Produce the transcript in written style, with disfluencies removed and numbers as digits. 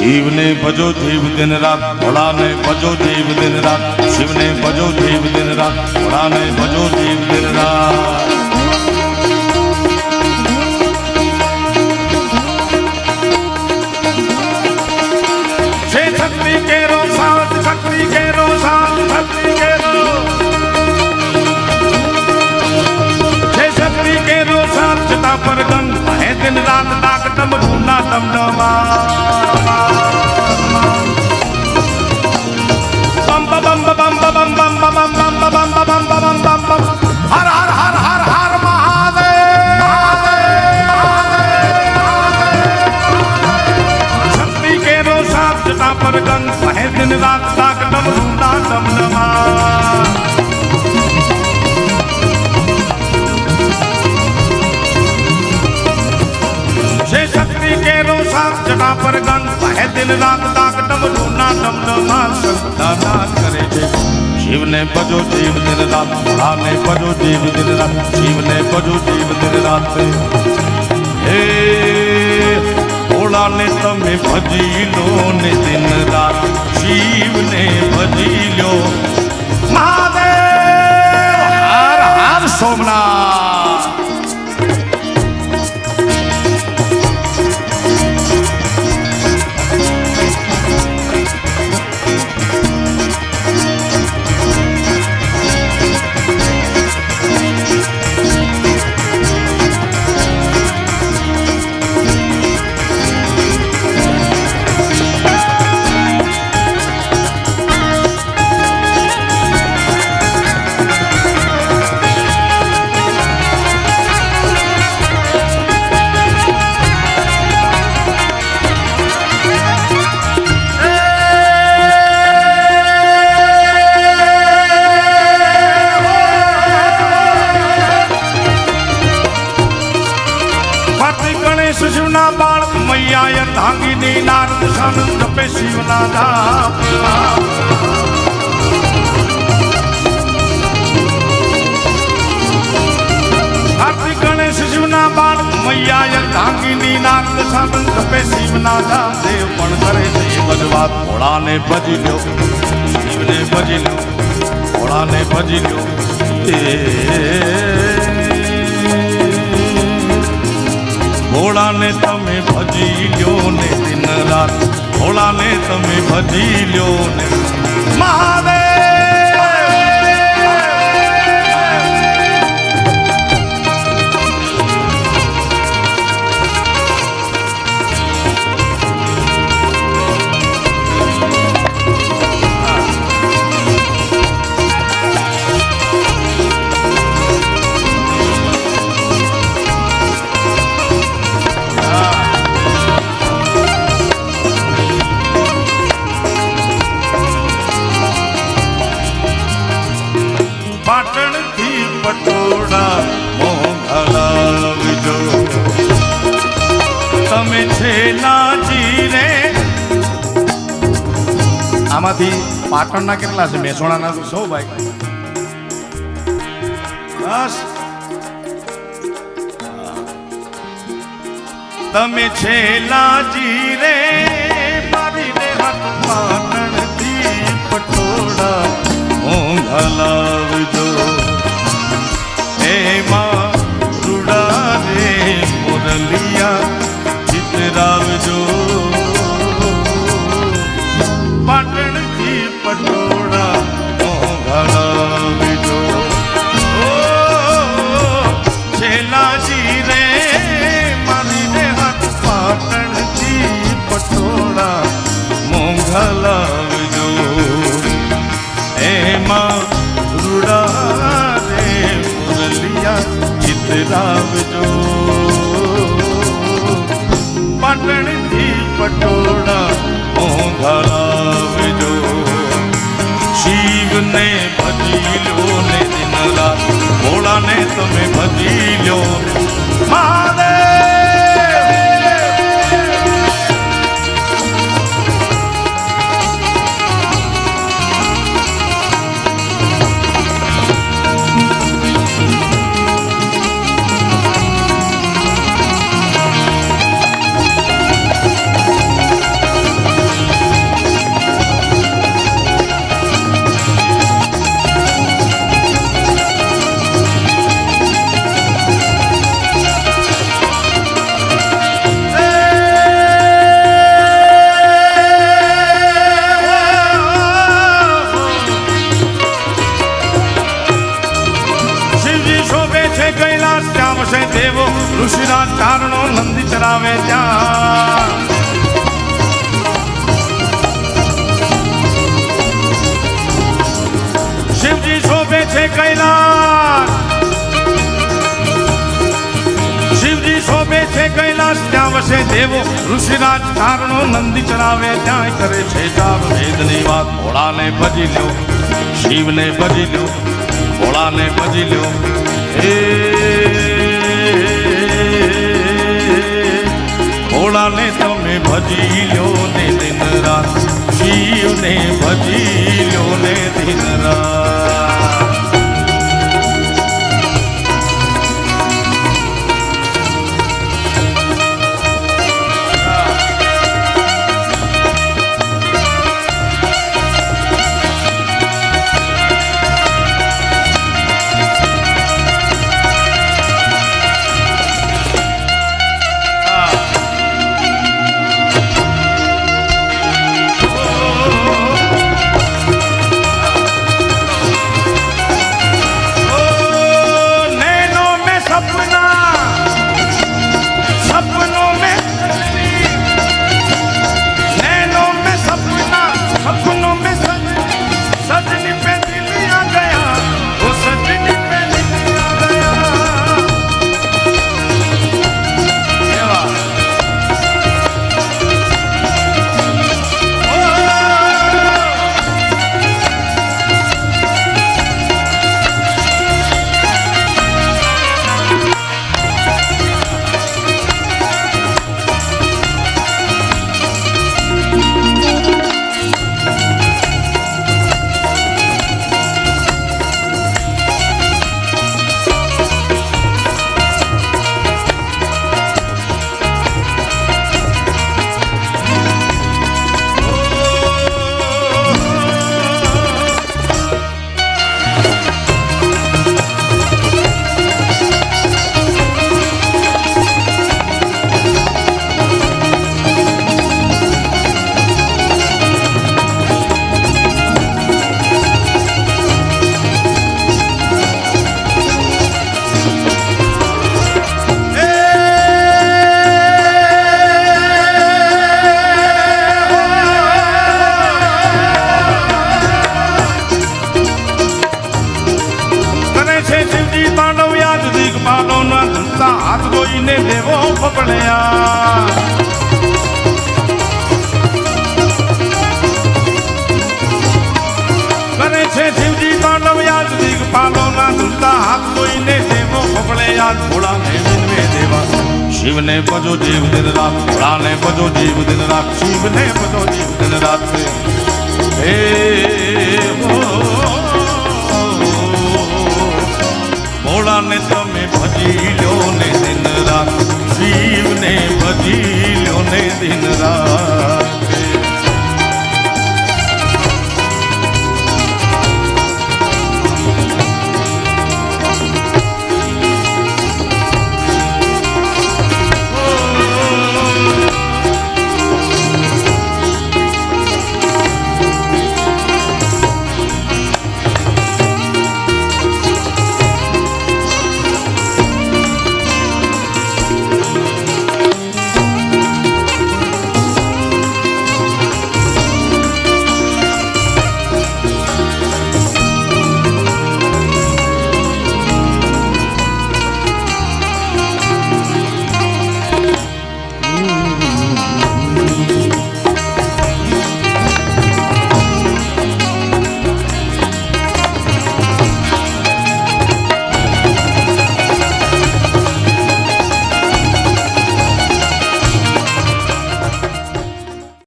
शिव ने भजो जीव दिन रात, भोला ने भजो जीव दिन रात। शिव ने भजो जीव दिन रात, भोला ने भजो जीव दिन रात। छे शक्ति के रो सात, शक्ति के रो सात, शक्ति के रो छे शक्ति के रो सात। चिता पर गंग है दिन रात, डाक डम ढूंढना डम डमा। हर हर हर हर हर महादेव। शक्ति के रो सात, जटा पर गंग है दिन रात, डाक डम ढूंढना डम डमा। शक्ति के रो सात, जटा पर गंग है दिन रात, डाक डम ढूंढना डम डमा। दादा करे जे शिव ने भजो जीव दिन रात, भोला ने भजो जीव दिन रात। शिव ने भजो जीव दिन रात। हे भोला ने तमे भजी लो ने दिन रात, शिव ने भजी लो महादेव। हर हर सोमनाथ। शिवना बाल मैया यथांगिनी नारद सानंद पे शिवना जाप। कार्तिक गणेश शिवना बाल मैया यथांगिनी नारद सानंद पे शिवना जाप। देव पण करे છે બજવાત, ભોળા ને ભજી લ્યો, શિવ ને ભજી લ્યો, ભોળા ને ભજી લ્યો। भोला ने तमे भजी ल्यो ने दिन रात, भोला ने तमे भजी ल्यो ने महादेव। પાટણ થી પટોળા મોંઘલાવજો તમે છેલાજી રે। આમાંથી પાટણના કેટલા છે, મહેસાણાના 100 ભાઈ? બસ તમે છેલાજી રે મારી રે હાથ પાટણ થી પટોળા મોંઘલાવજો। એમાં રૂડા રે મુરલિયા ચિતરાવજો। પાટણથી પટોળા મોંઘલાવજો। ઓ છેલાજી રે મારી રે હાથ પાટણથી પટોળા મોંઘલાવજો। એમાં રૂડા રે મુરલિયા ચિતરાવજો। પાટણથી પટોળા મોંઘલાવજો। શિવ ને ભજી લો ને દિન રાત, ભોળા ને તમે ભજી લો મહાદેવ। ચરાવે ત્યાં શિવજી શોભે છે કૈલાસ શિવજી શોભે છે કૈલાસ ત્યાં વસે દેવો ઋષિરાજ ચારણો નંદી ચરાવે ત્યાં કરે છે જાપ વેદની વાત ભોળાને ભજી લ્યો શિવને ભજી લ્યો ભોળાને ભજી લ્યો હે ભોળાને તમે ભજી લ્યો ને દિન રાત શિવને ભજી લ્યો ને દિન રાત હાથ જોઈને દેવો પકડ્યા કરે છે શિવજી તાંડવ યાદ દિગપાલો ના ધૂલતા હાથ જોઈને દેવો પકડે યાદ ભોળાને વિનવે દેવા શિવને ભજો જીવ દિન રાત ભોળાને ભજો જીવ દિન રાત શિવને ભજો જીવ દિન રાત હે ભોળાને તમે ભજી લો ને દિન રાત શિવને ભજી લો ને દિન રાત